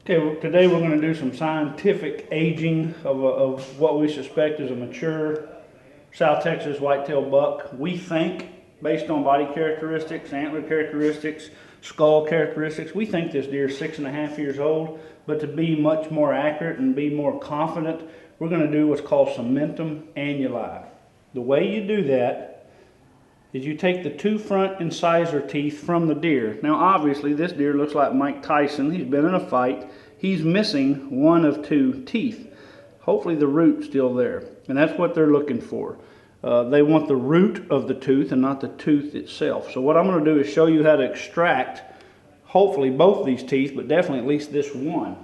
Okay, well, today we're going to do some scientific aging of what we suspect is a mature South Texas whitetail buck. We think, based on body characteristics, antler characteristics, skull characteristics, we think this deer is 6.5 years old. But to be much more accurate and be more confident, we're going to do what's called cementum annuli. The way you do that is you take the two front incisor teeth from the deer. Now obviously this deer looks like Mike Tyson. He's been in a fight. He's missing one of two teeth. Hopefully the root's still there, and that's what they're looking for. They want the root of the tooth and not the tooth itself. So what I'm going to do is show you how to extract hopefully both these teeth, but definitely at least this one.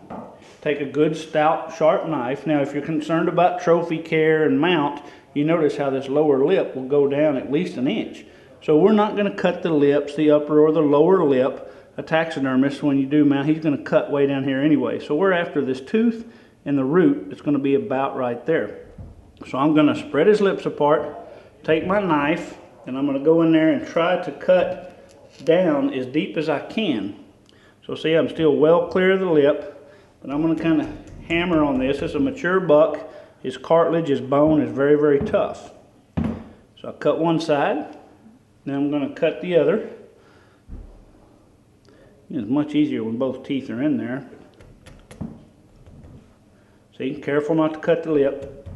Take a good stout sharp knife. Now if you're concerned about trophy care and mount, you notice how this lower lip will go down at least an inch. So we're not going to cut the lips, the upper or the lower lip. A taxidermist, when you do mount, he's going to cut way down here anyway. So we're after this tooth and the root. It's going to be about right there. So I'm going to spread his lips apart, take my knife, and I'm going to go in there and try to cut down as deep as I can. So see, I'm still well clear of the lip, but I'm going to kind of hammer on this. It's a mature buck. His cartilage, his bone is very, very tough. So I cut one side, then I'm going to cut the other. It's much easier when both teeth are in there. See, careful not to cut the lip.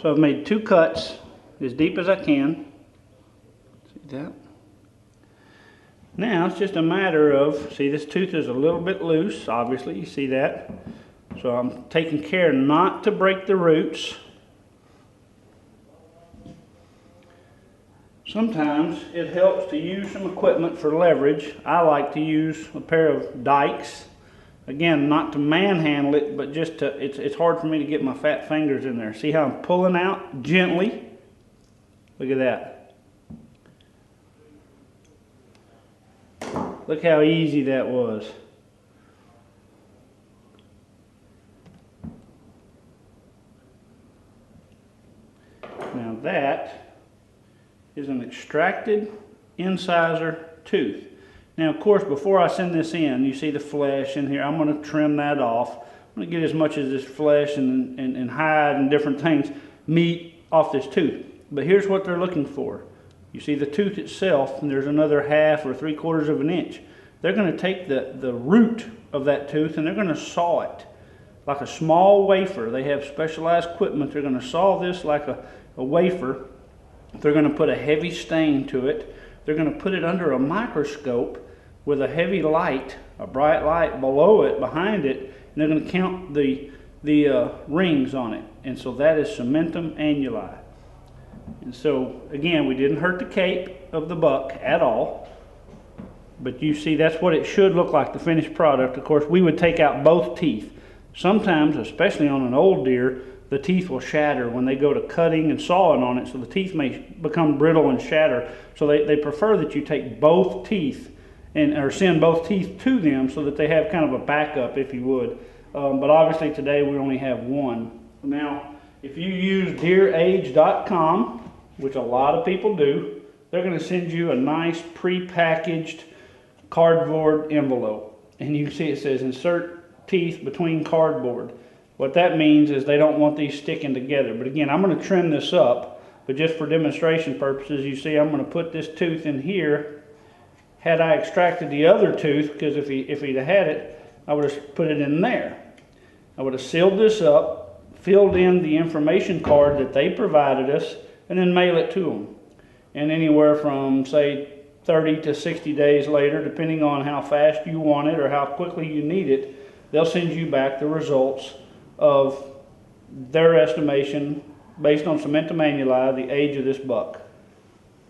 So I've made two cuts as deep as I can. See that? Now it's just a matter of, see, this tooth is a little bit loose, obviously, you see that. So I'm taking care not to break the roots. Sometimes it helps to use some equipment for leverage. I like to use a pair of dikes. Again, not to manhandle it, but just to, it's hard for me to get my fat fingers in there. See how I'm pulling out gently? Look at that. Look how easy that was. Now that is an extracted incisor tooth. Now of course, before I send this in, you see the flesh in here. I'm going to trim that off. I'm going to get as much of this flesh and hide and different things, meat off this tooth. But here's what they're looking for. You see the tooth itself, and there's another 1/2 or 3/4 of an inch. They're going to take the root of that tooth and they're going to saw it like a small wafer. They have specialized equipment. They're going to saw this like a wafer. They're going to put a heavy stain to it. They're going to put it under a microscope with a heavy light, a bright light below it, behind it, and they're going to count the rings on it. And so that is cementum annuli. And so, again, we didn't hurt the cape of the buck at all. But you see, that's what it should look like, the finished product. Of course, we would take out both teeth. Sometimes, especially on an old deer, the teeth will shatter when they go to cutting and sawing on it. So the teeth may become brittle and shatter. So they prefer that you take both teeth or send both teeth to them so that they have kind of a backup, if you would. But obviously today we only have one. Now, if you use deerage.com, which a lot of people do, they're going to send you a nice pre-packaged cardboard envelope. And you can see it says insert teeth between cardboard. What that means is they don't want these sticking together. But again, I'm going to trim this up, but just for demonstration purposes, you see I'm going to put this tooth in here. Had I extracted the other tooth, because if he'd have had it, I would have put it in there. I would have sealed this up, filled in the information card that they provided us, and then mail it to them. And anywhere from, say, 30 to 60 days later, depending on how fast you want it or how quickly you need it, they'll send you back the results of their estimation based on cementum annuli, the age of this buck.